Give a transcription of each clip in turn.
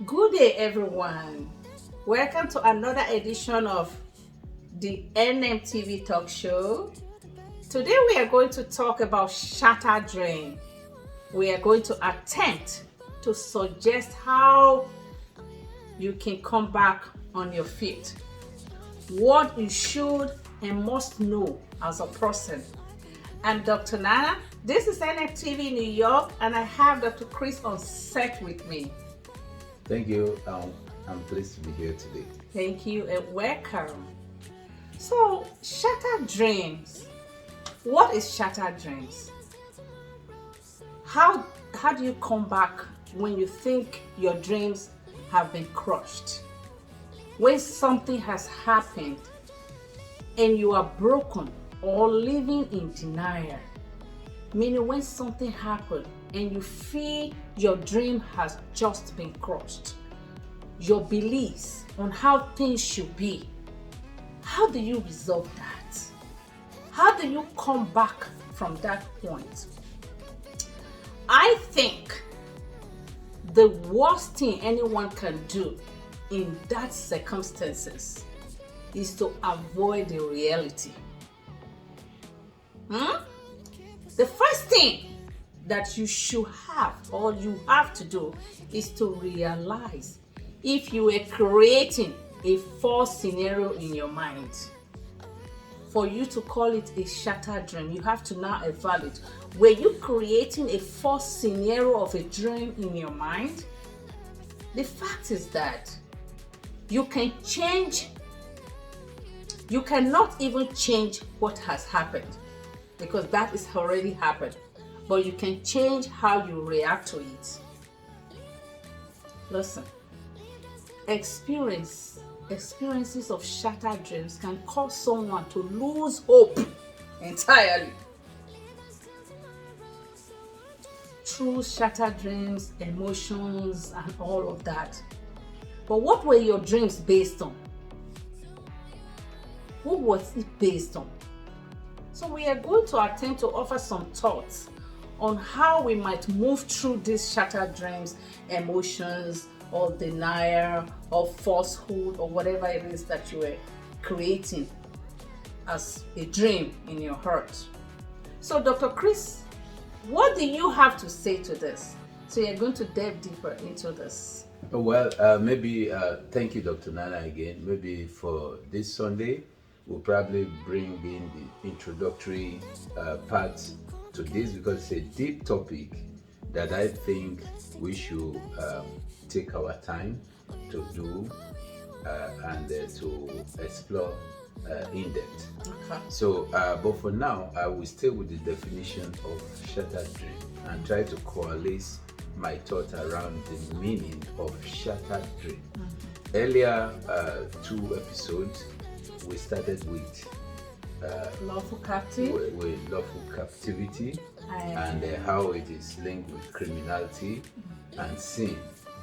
Good day, everyone. Welcome to another edition of the NMTV Talk Show. Today, we are going to talk about shattered dream. We are going to attempt to suggest how you can come back on your feet, what you should and must know as a person. I'm Dr. Nana. This is NMTV New York, and I have Dr. Chris on set with me. Thank you. I'm pleased to be here today. Thank you and welcome. So, shattered dreams. What is shattered dreams? How do you come back when you think your dreams have been crushed? When something has happened and you are broken or living in denial. Meaning when something happened and you feel your dream has just been crushed. Your beliefs on how things should be. How do you resolve that? How do you come back from that point? I think the worst thing anyone can do in that circumstances is to avoid the reality. The first thing that you should have or you have to do is to realize if you were creating a false scenario in your mind. For you to call it a shattered dream, you have to now evaluate. Were you creating a false scenario of a dream in your mind? The fact is that you cannot even change what has happened because that is already happened. But you can change how you react to it. Listen, experiences of shattered dreams can cause someone to lose hope entirely. Through shattered dreams, emotions, and all of that. But what were your dreams based on? What was it based on? So we are going to attempt to offer some thoughts on how we might move through these shattered dreams, emotions, or denial, or falsehood, or whatever it is that you were creating as a dream in your heart. So, Dr. Chris, what do you have to say to this? So you're going to delve deeper into this. Well, thank you, Dr. Nana, again. Maybe for this Sunday, we'll probably bring in the introductory part to this because it's a deep topic that I think we should take our time to do and to explore in depth. Okay. So, but for now, I will stay with the definition of shattered dream and try to coalesce my thoughts around the meaning of shattered dream. Earlier, 2 episodes, we started with Lawful lawful captivity and how it is linked with criminality and sin.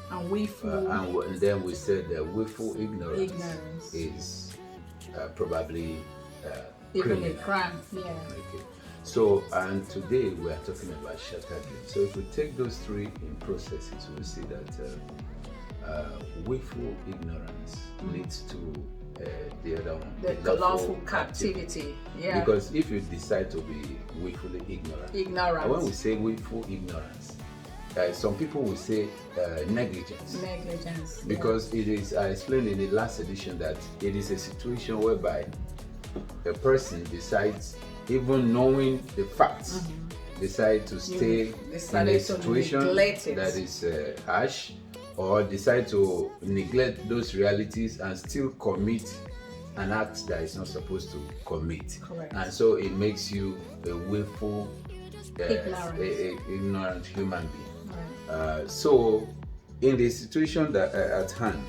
And willful. And then we said that willful ignorance is probably even criminal. a crime. Yeah. Okay. So, and today we are talking about shattered dream. So if we take those 3 in processes, we'll see that willful ignorance leads to the other one, The lawful captivity. Yeah. Because if you decide to be willfully ignorant, and when we say willful ignorance, some people will say negligence. Because it is, I explained in the last edition that it is a situation whereby a person decides, even knowing the facts, decide to stay in a situation that is harsh, or decide to neglect those realities and still commit an act that is not supposed to commit. Correct. And so it makes you a willful, ignorant human being. Right. So in the situation that at hand,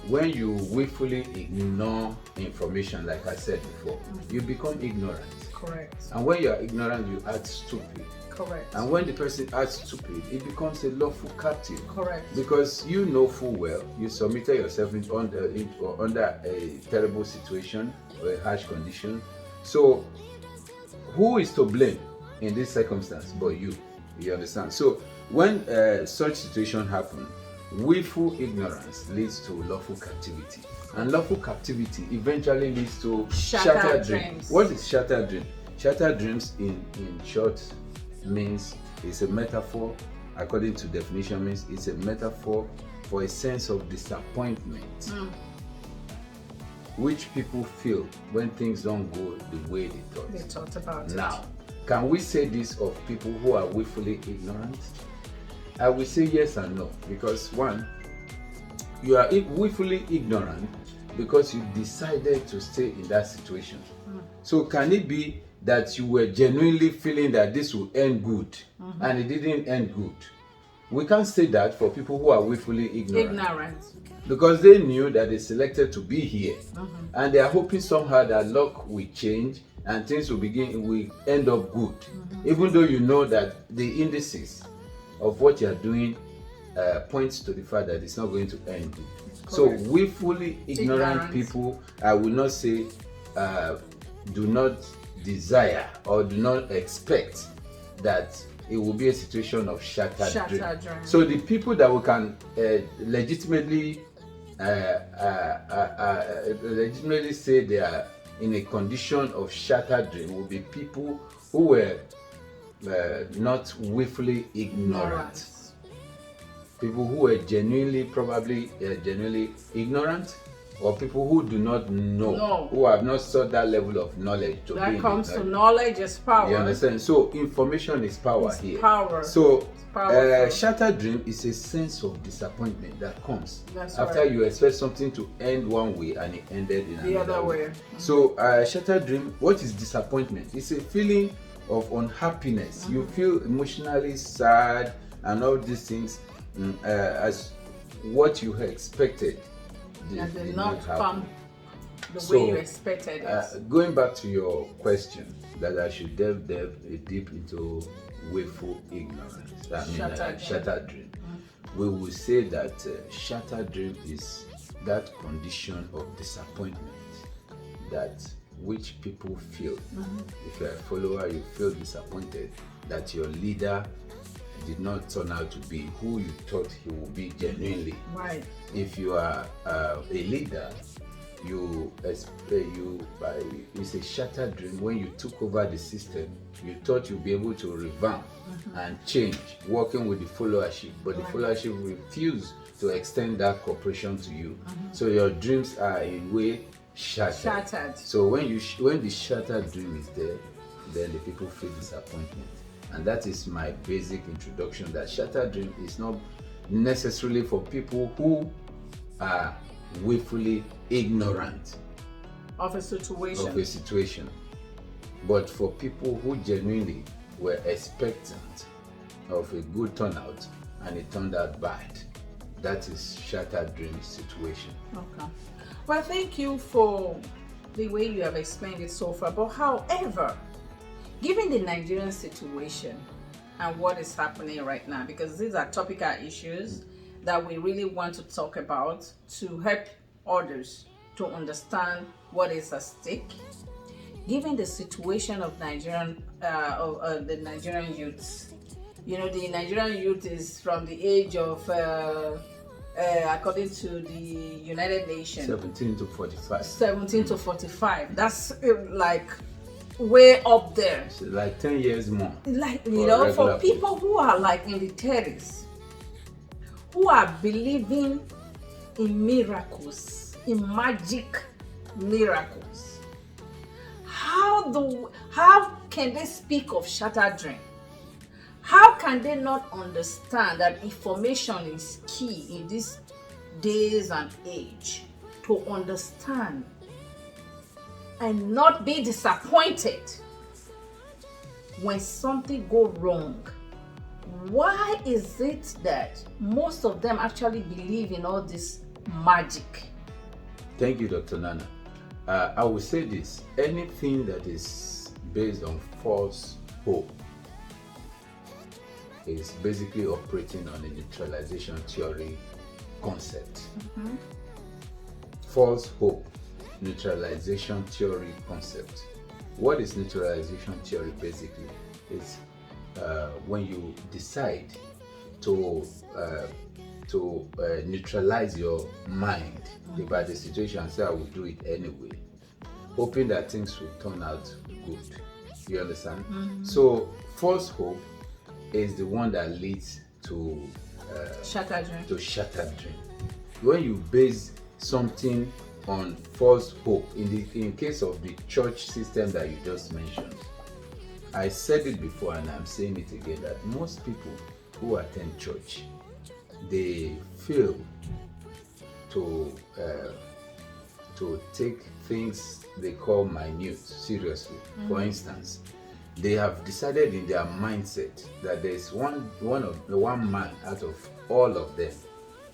when you willfully ignore information, like I said before, you become ignorant. Correct. And when you are ignorant, you act stupid. Correct. And when the person acts stupid, it becomes a lawful captive. Correct. Because you know full well you submitted yourself under a terrible situation or a harsh condition. So who is to blame in this circumstance but you? You understand? So when such situation happen, willful ignorance leads to lawful captivity, and lawful captivity eventually leads to shattered dreams. What is shattered dream? Shattered dreams, in short, means it's a metaphor. According to definition, means it's a metaphor for a sense of disappointment, which people feel when things don't go the way they thought. They thought about it. Now, can we say this of people who are willfully ignorant? I will say yes and no, because one, you are willfully ignorant because you decided to stay in that situation. So can it be that you were genuinely feeling that this will end good and it didn't end good? We can't say that for people who are willfully ignorant. Because they knew that they selected to be here, and they are hoping somehow that luck will change and things will end up good, even though you know that the indices of what you are doing points to the fact that it's not going to end good. So willfully ignorant people, I will not say do not desire or do not expect that it will be a situation of shattered dream. So the people that we can legitimately say they are in a condition of shattered dream will be people who were not willfully ignorant. People who were probably genuinely ignorant, or people who do not know, who have not sought that level of knowledge. That comes to knowledge is power. You understand? So information is power here. Power. So shattered dream is a sense of disappointment that comes after you expect something to end one way and it ended in another way. So shattered dream, what is disappointment? It's a feeling of unhappiness. You feel emotionally sad and all these things as what you had expected did not come the way you expected it. Going back to your question that I should delve deep into willful ignorance, shattered dream. We will say that shattered dream is that condition of disappointment that which people feel. If you're a follower, you feel disappointed that your leader did not turn out to be who you thought he would be genuinely. Right. If you are a leader, it's a shattered dream. When you took over the system, you thought you'd be able to revamp and change, working with the followership, but the followership refused to extend that cooperation to you. So your dreams are in a way shattered. So when the shattered dream is there, then the people feel disappointment. And that is my basic introduction, that shattered dream is not necessarily for people who are willfully ignorant of a situation, but for people who genuinely were expectant of a good turnout and it turned out bad. That is shattered dream situation. Okay. Well, thank you for the way you have explained it so far. But however, given the Nigerian situation and what is happening right now, because these are topical issues that we really want to talk about to help others to understand what is at stake. Given the situation of the Nigerian youth, the Nigerian youth is from the age of, according to the United Nations, 17 to 45. 17 to 45. That's like way up there. So like 10 years more. For people who are like in the 30s, who are believing in miracles, in magic miracles. How can they speak of shattered dream? How can they not understand that information is key in these days and age to understand and not be disappointed when something goes wrong? Why is it that most of them actually believe in all this magic? Thank you, Dr. Nana. I will say this: anything that is based on false hope is basically operating on a neutralization theory concept. False hope, neutralization theory concept. What is neutralization theory basically? It's when you decide to to neutralize your mind about the situation and say, I will do it anyway, hoping that things will turn out good. You understand? So false hope is the one that leads to Shattered dream. shattered dream. When you base something on false hope, in case of the church system that you just mentioned, I said it before and I'm saying it again, that most people who attend church, they fail to take things they call minute seriously. For instance, they have decided in their mindset that there is one man out of all of them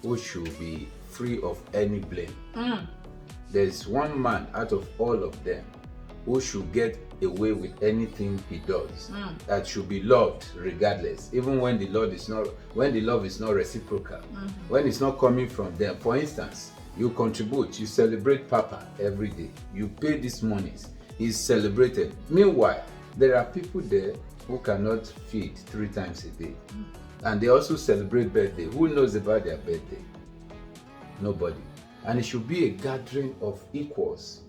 who should be free of any blame. There is one man out of all of them who should get away with anything he does, that should be loved regardless, even when the love is not reciprocal, when it's not coming from them. For instance, you contribute, you celebrate Papa every day, you pay these monies, he's celebrated. Meanwhile, there are people there who cannot feed 3 times a day, and they also celebrate birthday. Who knows about their birthday? Nobody. And it should be a gathering of equals,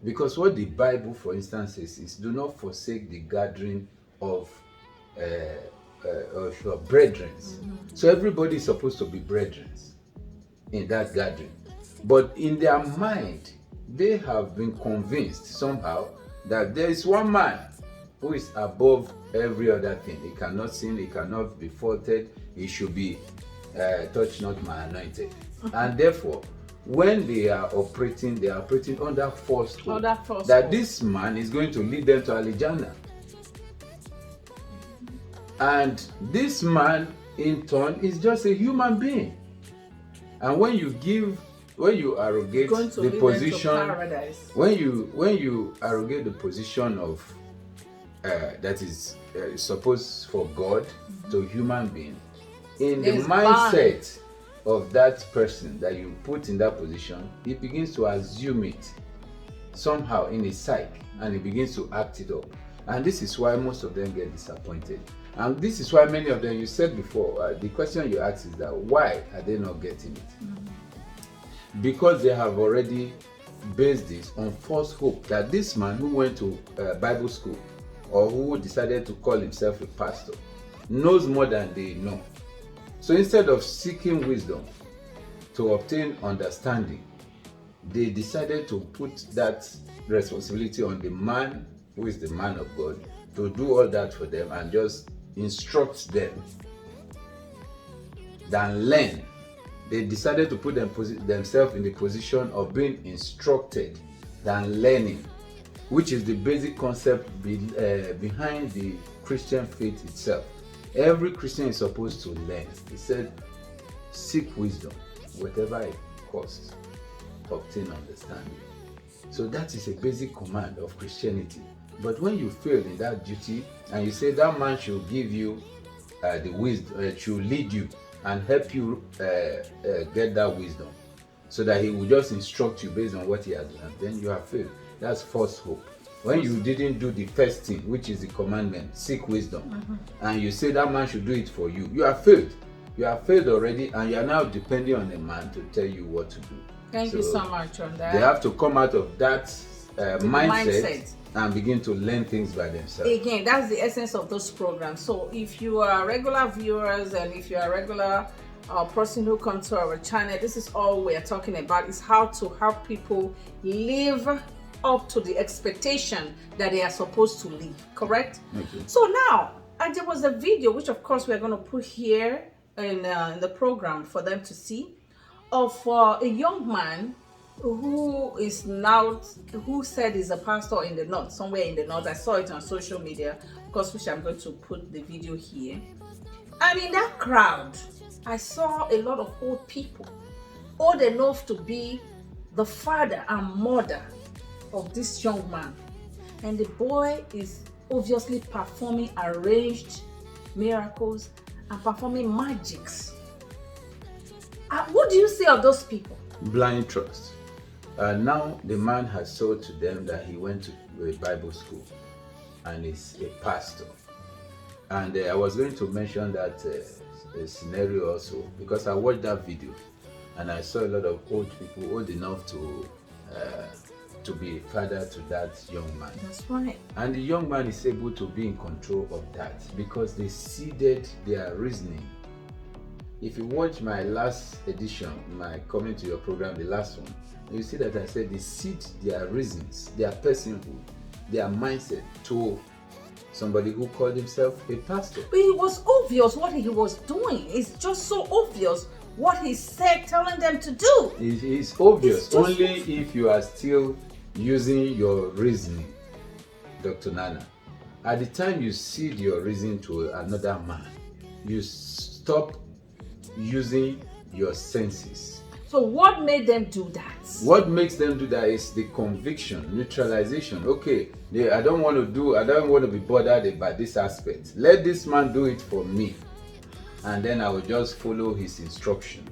because what the Bible, for instance, says is, do not forsake the gathering of your brethren. So everybody is supposed to be brethren in that gathering, but in their mind they have been convinced somehow that there is one man who is above every other thing. He cannot sin, he cannot be faulted, he should be touch not my anointed. And therefore, when they are operating under false hope that this man is going to lead them to Alijana. And this man in turn is just a human being. And when you arrogate the position, when you arrogate the position of that is supposed for God to human being, in the mindset of that person that you put in that position, he begins to assume it somehow in his psyche, and he begins to act it up. And this is why most of them get disappointed. And this is why many of them, you said before, the question you asked is that why are they not getting it? Because they have already based this on false hope that this man who went to Bible school, or who decided to call himself a pastor, knows more than they know. So instead of seeking wisdom to obtain understanding, they decided to put that responsibility on the man who is the man of God to do all that for them and just instruct them than learn. They decided to put themselves in the position of being instructed than learning, which is the basic concept behind the Christian faith itself. Every Christian is supposed to learn. He said, seek wisdom, whatever it costs, obtain understanding. So that is a basic command of Christianity. But when you fail in that duty and you say that man should give you the wisdom, should lead you and help you get that wisdom, so that he will just instruct you based on what he has learned, then you have failed. That's false hope. When you didn't do the first thing, which is the commandment, seek wisdom, and you say that man should do it for you, you have failed. You have failed already, and you are now depending on a man to tell you what to do. Thank you so much on that. They have to come out of that mindset and begin to learn things by themselves. Again, that's the essence of those programs. So if you are regular viewers and if you are a regular person who comes to our channel, this is all we are talking about, is how to help people live up to the expectation that they are supposed to live, correct? Okay. So now, there was a video, which of course we are going to put here in the program for them to see, of a young man who said is a pastor in the north, somewhere in the north. I saw it on social media, of course, which I'm going to put the video here. And in that crowd, I saw a lot of old people, old enough to be the father and mother of this young man. And the boy is obviously performing arranged miracles and performing magics. What do you say of those people? Blind trust. Now the man has sold to them that he went to a Bible school and is a pastor. And I was going to mention that scenario also, because I watched that video and I saw a lot of old people, old enough to be father to that young man. That's right. And the young man is able to be in control of that because they seeded their reasoning. If you watch my last edition, my coming to your program, the last one, you see that I said they seed their reasons, their personhood, their mindset to somebody who called himself a pastor. But it was obvious what he was doing. It's just so obvious what he said, telling them to do. It's obvious It's only if you are still using your reasoning, Dr. Nana. At the time you seed your reason to another man, you stop using your senses. So what made them do that? What makes them do that is the conviction, neutralization. Okay, I don't want to be bothered by this aspect. Let this man do it for me, and then I will just follow his instruction.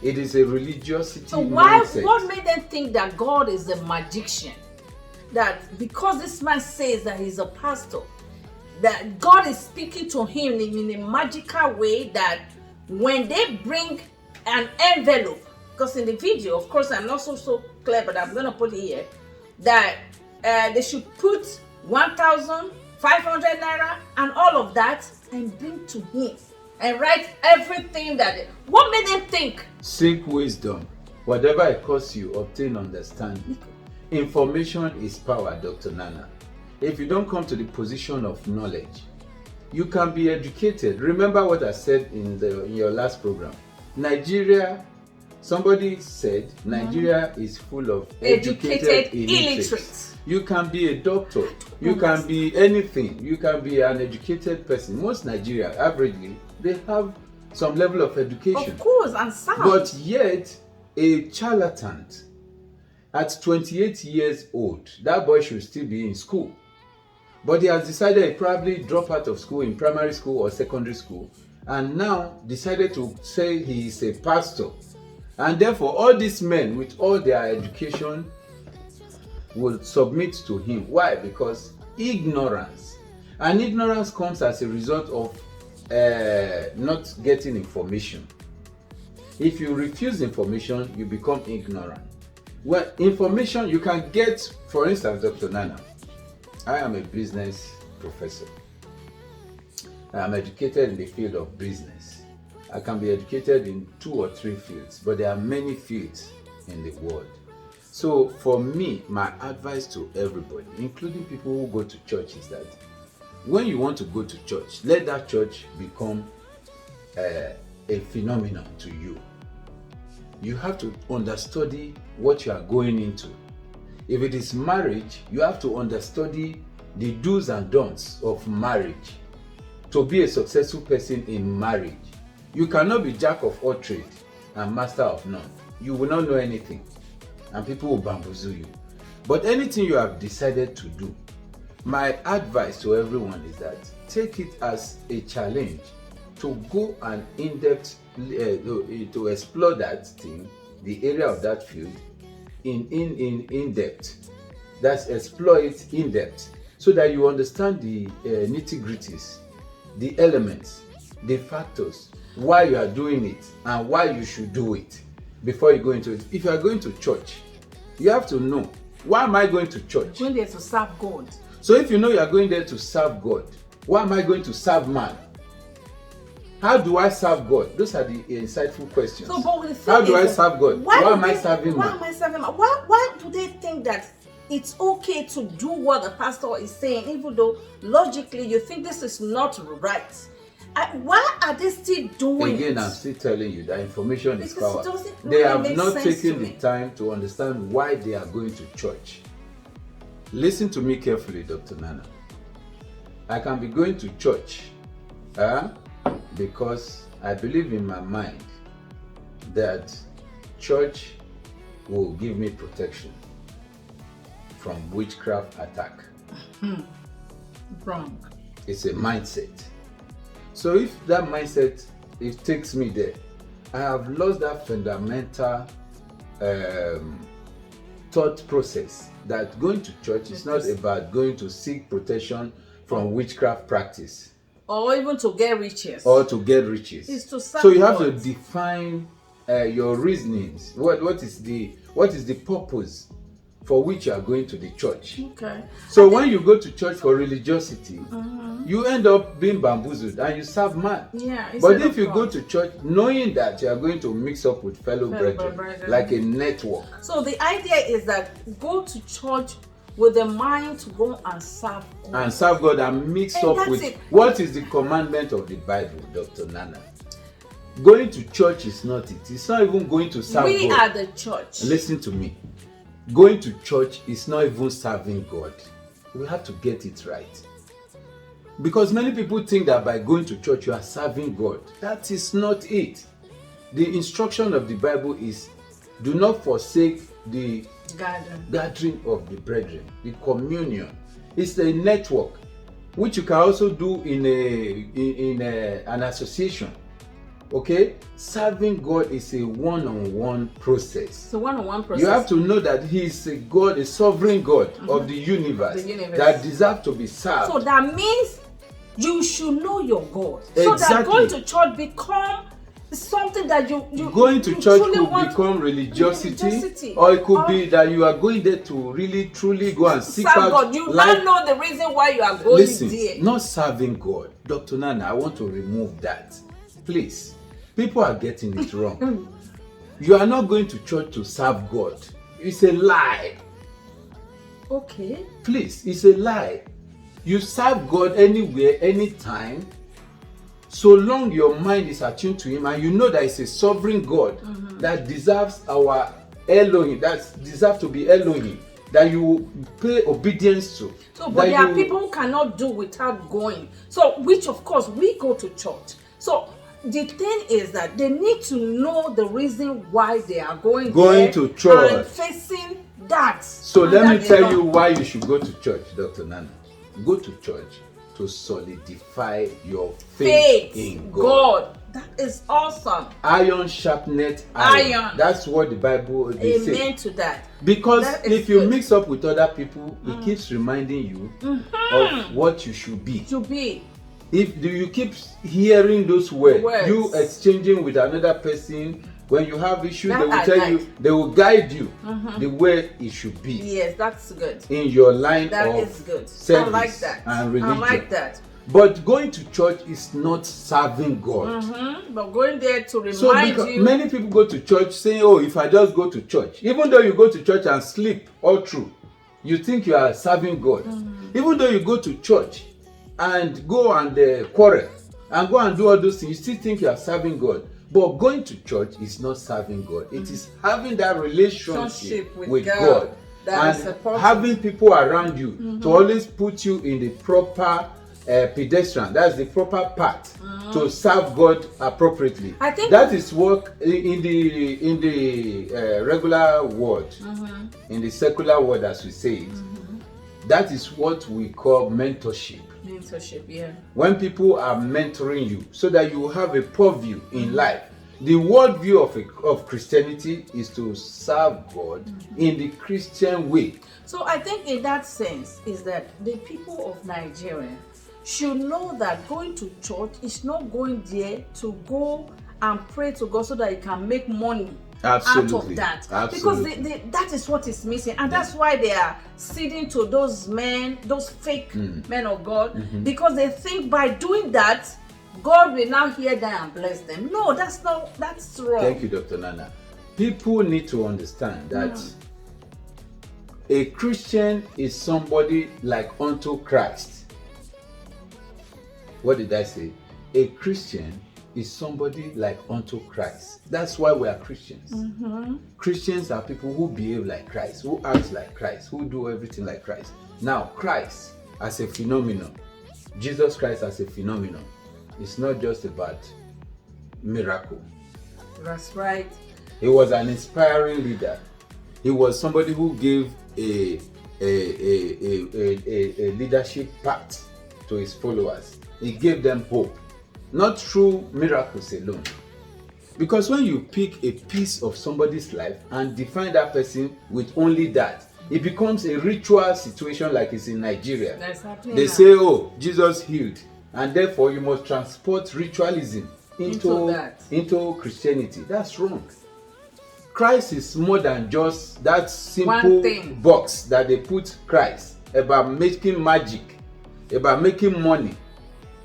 It is a religiosity So mindset. what made them think that God is a magician? That because this man says that he's a pastor, that God is speaking to him in a magical way, that when they bring an envelope, because in the video, of course, I'm not so clear, but I'm going to put it here, that they should put 1,500 naira and all of that and bring to him and write everything what made them think? Seek wisdom. Whatever it costs you, obtain understanding. Information is power, Dr. Nana. If you don't come to the position of knowledge, you can be educated. Remember what I said in your last program. Somebody said Nigeria is full of educated illiterates. You can be a doctor. You can be anything. You can be an educated person. Most Nigerians, averagely, they have some level of education. Of course, and sound. But yet, a charlatan at 28 years old, that boy should still be in school. But he has decided he probably drop out of school in primary school or secondary school, and now decided to say he is a pastor. And therefore, all these men with all their education will submit to him. Why? Because ignorance. And ignorance comes as a result of not getting information. If you refuse information, you become ignorant. Well, information you can get, for instance, Dr. Nana, I am a business professor. I am educated in the field of business. I can be educated in 2 or 3 fields, but there are many fields in the world. So for me, my advice to everybody, including people who go to church, is that when you want to go to church, let that church become a phenomenon to you. You have to understudy what you are going into. If it is marriage, you have to understudy the do's and don'ts of marriage to be a successful person in marriage. You cannot be jack of all trades and master of none. You will not know anything, and people will bamboozle you. But anything you have decided to do, my advice to everyone is that take it as a challenge to go and in-depth, to explore that thing, the area of that field, in depth. That's explore it in depth, so that you understand the nitty-gritties, the elements, the factors, why you are doing it and why you should do it before you go into it. If you are going to church, you have to know, why am I going to church? Going there to serve God. So if you know you are going there to serve God, why am I going to serve man? How do I serve God? Those are the insightful questions. So, but how do I serve God? Why am I serving man? Why am I serving man? Why do they think that it's okay to do what the pastor is saying, even though logically you think this is not right? Why are they still doing it? Again, I'm still telling you that information is Because power. it doesn't They really have make not sense taken to the me. time to understand why they are going to church. Listen to me carefully, Dr. Nana. I can be going to church because I believe in my mind that church will give me protection from witchcraft attack. Wrong. It's a mindset. So if that mindset, it takes me there, I have lost that fundamental thought process that going to church is not about going to seek protection from witchcraft practice. or even to get riches. Or to get riches. It's to serve so you have God. to define your reasonings. What is the purpose for which you are going to the church? Okay. So when you go to church for religiosity, you end up being bamboozled and you serve man. Yeah. But if you go to church knowing that you are going to mix up with fellow brethren, like a network. So the idea is that go to church with the mind to go and serve God. And serve God and mix up with what is the commandment of the Bible, Dr. Nana. Going to church is not it. It's not even going to serve God. We are the church. Listen to me. Going to church is not even serving God. We have to get it right. Because many people think that by going to church you are serving God. That is not it. The instruction of the Bible is do not forsake the gathering of the brethren, the communion. It's a network which you can also do in an association. Okay, serving God is a one-on-one process. It's a one-on-one process. You have to know that He is a God, a sovereign God of the universe that deserves to be served. So that means you should know your God. Exactly. So that going to church become something that you going to church truly could become religiosity, or it could be that you are going there to really truly go and seek out God. You don't know the reason why you are going there. Not serving God. Dr. Nana, I want to remove that. Please. People are getting it wrong. You are not going to church to serve God. It's a lie. Okay. Please, it's a lie. You serve God anywhere, anytime, so long your mind is attuned to Him and you know that it's a sovereign God that deserves our Elohim, that deserves to be Elohim, that you pay obedience to. So, but there are people who cannot do without going. So, which of course we go to church. So, the thing is that they need to know the reason why they are going to church and facing that. So let me tell you why you should go to church, Dr. Nana. Go to church to solidify your faith in God. That is awesome. Iron sharpeneth iron. That's what the Bible says. Amen to that. Because if you mix up with other people, it keeps reminding you of what you should be. If you keep hearing those words, you exchanging with another person, when you have issues, they will tell you, they will guide you the way it should be. Yes, that's good. In your line that of is good. service I like that. And religion. I like that. But going to church is not serving God. But going there to remind you. Many people go to church saying, oh, if I just go to church, even though you go to church and sleep all through, you think you are serving God. Even though you go to church and go and quarrel and go and do all those things, you still think you are serving God. But going to church is not serving God. It is having that relationship with God. And having people around you to always put you in the proper pedestrian. That's the proper path to serve God appropriately. I think that is what in the regular world, in the secular world as we say it, that is what we call mentorship. Mentorship, yeah. When people are mentoring you so that you have a purview in life. The worldview of Christianity is to serve God in the Christian way. So I think in that sense is that the people of Nigeria should know that going to church is not going there to go and pray to God so that you can make money. Absolutely. Out of that. Absolutely. Because that is what is missing. And that's why they are ceding to those men, those fake men of God, because they think by doing that, God will now hear them and bless them. No, that's wrong. Thank you, Dr. Nana. People need to understand that a Christian is somebody like unto Christ. What did I say? A Christian is somebody like unto Christ. That's why we are Christians. Christians are people who behave like Christ, who act like Christ, who do everything like Christ. Now, Christ as a phenomenon, Jesus Christ as a phenomenon, it's not just about miracle. That's right. He was an inspiring leader. He was somebody who gave a leadership path to his followers. He gave them hope, not through miracles alone. Because when you pick a piece of somebody's life and define that person with only that, it becomes a ritual situation like it's in Nigeria. That's happening they now. say, oh, Jesus healed. and therefore you must transport ritualism into Christianity. That's wrong. Christ is more than just that simple box that they put Christ about making magic, about making money,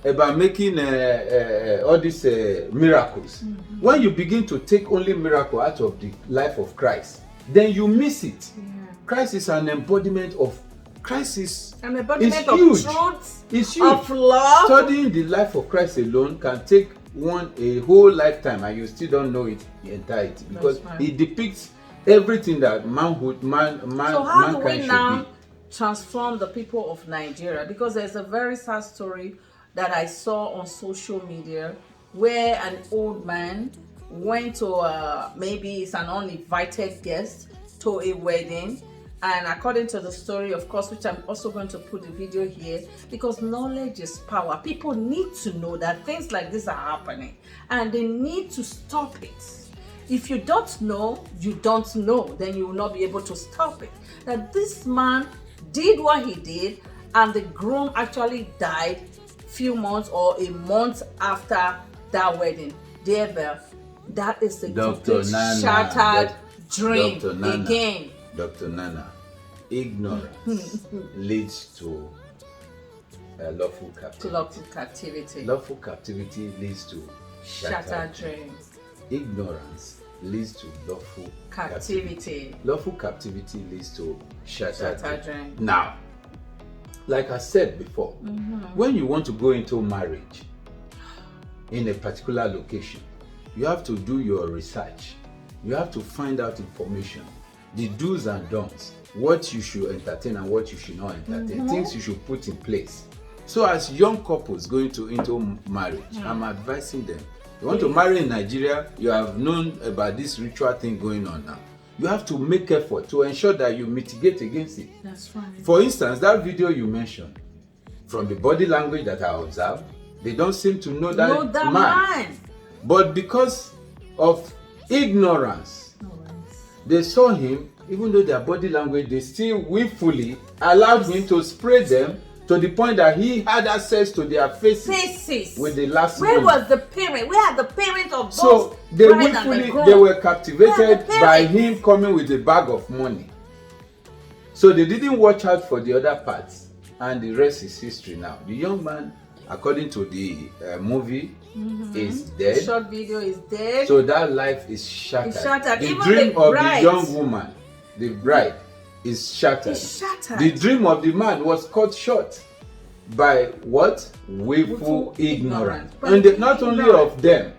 about making all these miracles. When you begin to take only miracle out of the life of Christ, then you miss it. Christ is an embodiment of Christ is an embodiment huge. Of truth, it's huge. Of love. Studying the life of Christ alone can take a whole lifetime, and you still don't know it in entirety, because it depicts everything that mankind So how do we now be. Transform the people of Nigeria? Because there's a very sad story that I saw on social media where an old man went to maybe it's an uninvited guest to a wedding. And according to the story, of course, which I'm also going to put the video here, because knowledge is power. People need to know that things like this are happening and they need to stop it. If you don't know, then you will not be able to stop it. That this man did what he did, and the groom actually died few months or a month after that wedding. Dear, that is a complete shattered dream again. Dr. Nana, ignorance leads to lawful captivity. Lawful captivity leads to shattered dreams. Ignorance leads to lawful captivity. Lawful captivity leads to shattered dreams. Now, like I said before, when you want to go into marriage in a particular location, you have to do your research. You have to find out information, the do's and don'ts, what you should entertain and what you should not entertain, things you should put in place. So as young couples going into marriage, I'm advising them, you want to marry in Nigeria, you have known about this ritual thing going on now. You have to make effort to ensure that you mitigate against it. That's right. For instance, that video you mentioned, from the body language that I observed, they don't seem to know that man. But because of ignorance, they saw him, even though their body language, they still willfully allowed him to spray them to the point that he had access to their faces with the last Where moment. was the parent? Where are the parents of those? So they they were captivated by him coming with a bag of money. So they didn't watch out for the other parts, and the rest is history now. The young man, according to the movie, is dead. The short video is dead. So that life is shattered. It's shattered. The Even dream the of bride, the young woman, the bride, is shattered. It's shattered. The dream of the man was cut short by what? Willful ignorance. And not only of them,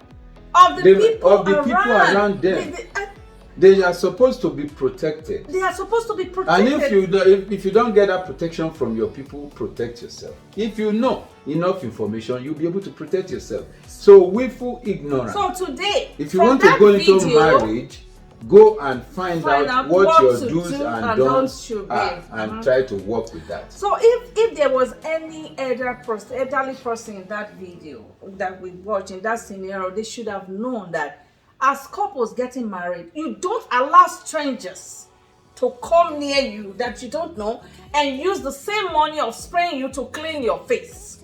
of the people around them. They are supposed to be protected. They are supposed to be protected. And if you don't get that protection from your people, protect yourself. If you know enough information, you'll be able to protect yourself. So willful ignorance. So today, if you want to go into marriage, go and find out what your do's and don'ts are, and try to work with that. So if there was any elderly person in that video that we watched, in that scenario, they should have known that as couples getting married, you don't allow strangers to come near you that you don't know and use the same money of spraying you to clean your face.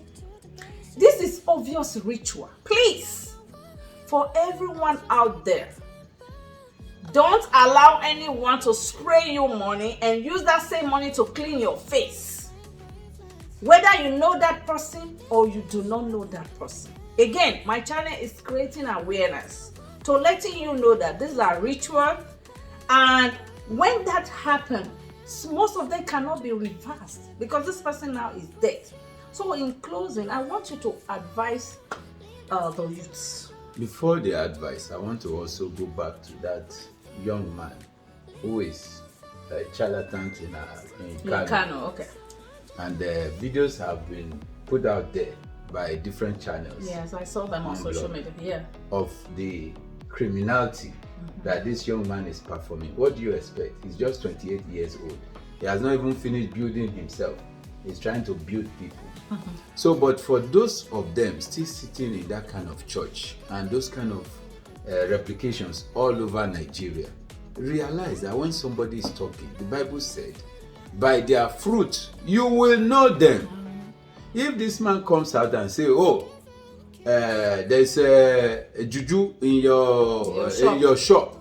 This is obvious ritual. Please, for everyone out there, don't allow anyone to spray you money and use that same money to clean your face. Whether you know that person or you do not know that person. Again, my channel is creating awareness to letting you know that these are rituals, and when that happens, most of them cannot be reversed because this person now is dead. So in closing, I want you to advise the youths. Before the advice, I want to also go back to that young man who is a charlatan in Kano. Okay. And the videos have been put out there by different channels. Yes, I saw them on social media. Yeah. Of the criminality that this young man is performing. What do you expect? He's just 28 years old. He has not even finished building himself. He's trying to build people. So, but for those of them still sitting in that kind of church and those kind of replications all over Nigeria, realize that when somebody is talking, the Bible said, by their fruit you will know them. If this man comes out and say, oh, there's a juju in your shop,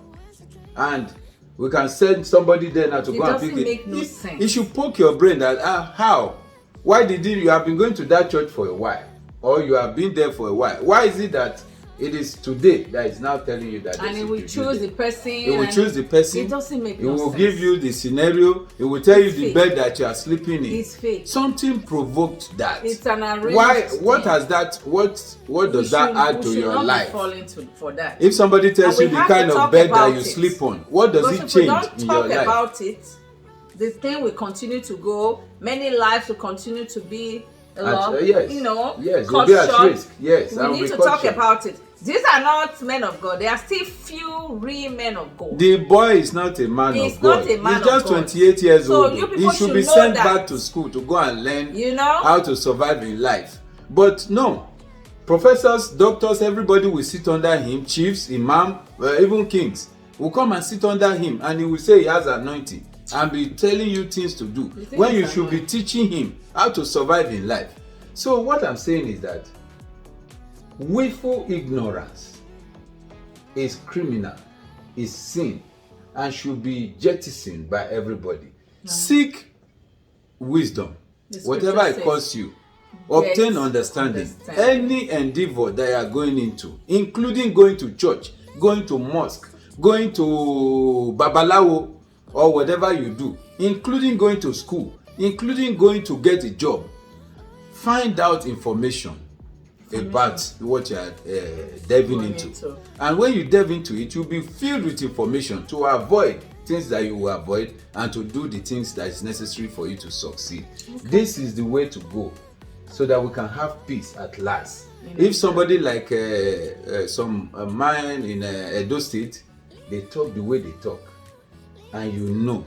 and we can send somebody there now to go and pick it. It doesn't make no sense. It should poke your brain that how? Why did you have been going to that church for a while, or you have been there for a while? Why is it that it is today that is now telling you that? And it will choose the person. It will choose the person. It doesn't make no sense. It will give you the scenario. It will tell you the bed that you are sleeping in. It's fake. Something provoked that. It's an arranged Why? thing. What has that? What does that add to your life? For that. If somebody tells you the kind of bed that you sleep on, what does it change in your life? If we don't talk about it, the thing will continue to go. Many lives will continue to be lost. Yes. Yes, you'll be at risk. Yes, we need to talk about it. These are not men of God. There are still few real men of God. The boy is not a man of God. He's just 28 years old. He should be sent back to school to go and learn how to survive in life. But no, professors, doctors, everybody will sit under him. Chiefs, imam, even kings will come and sit under him, and he will say he has anointing and be telling you things to do when you should be teaching him how to survive in life. So what I'm saying is that willful ignorance is criminal, is sin, and should be jettisoned by everybody. Seek wisdom, whatever it costs you. Obtain understanding. Any endeavor that you are going into, including going to church, going to mosque, going to babalawo, or whatever you do, including going to school, including going to get a job, find out information about what you are delving into. And when you delve into it, you'll be filled with information to avoid things that you will avoid and to do the things that is necessary for you to succeed. This is the way to go so that we can have peace at last. If somebody like some man in Edo State, they talk the way they talk, and you know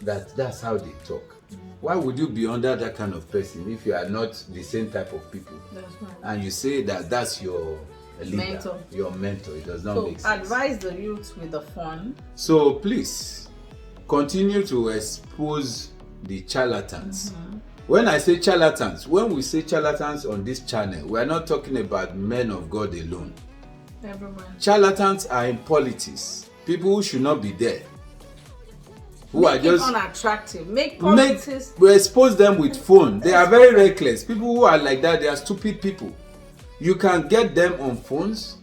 that that's how they talk. Why would you be under that kind of person if you are not the same type of people? That's right. And you say that that's your leader, your mentor. It does not make sense. Advise the youth with the fun. So please continue to expose the charlatans. When I say charlatans, when we say charlatans on this channel, we are not talking about men of God alone. Everyone. Charlatans are in politics. People who should not be there. Who make are just unattractive. Make politics. We expose them with phone. They are very reckless. People who are like that, they are stupid people. You can get them on phones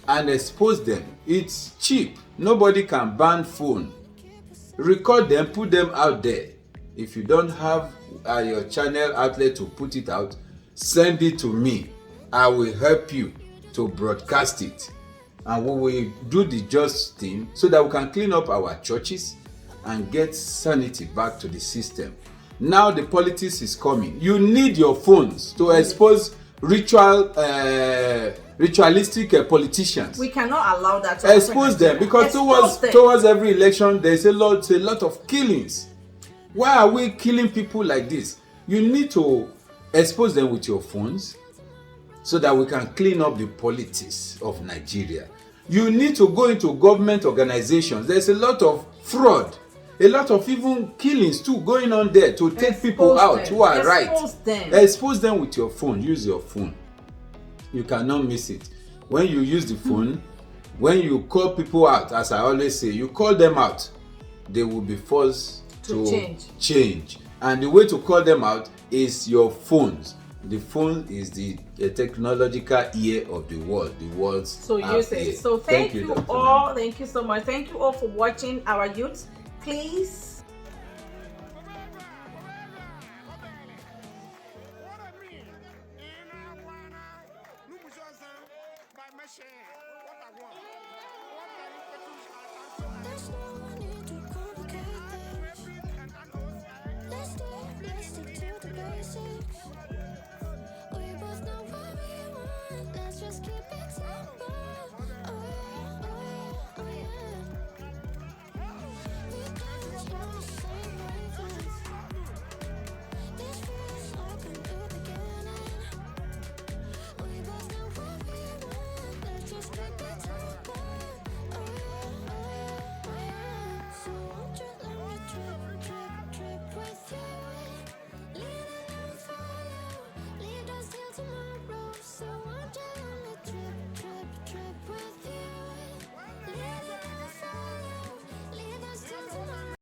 and expose them. It's cheap. Nobody can ban phone. Record them, put them out there. If you don't have your channel outlet to put it out, send it to me. I will help you to broadcast it, and we will do the just thing so that we can clean up our churches and get sanity back to the system. Now the politics is coming. You need your phones to expose ritualistic politicians. We cannot allow that to expose them, because towards every election there's a lot of killings. Why are we killing people like this? You need to expose them with your phones so that we can clean up the politics of Nigeria. You need to go into government organizations. There's a lot of fraud, a lot of even killings too going on there to take people out who are right. Expose them with your phone. Use your phone. You cannot miss it. When you use the phone, when you call people out, as I always say, you call them out, they will be forced to change. And the way to call them out is your phones. The phone is the technological ear of the world. The world's so use it. So thank you all. Thank you so much. Thank you all for watching our youth. Please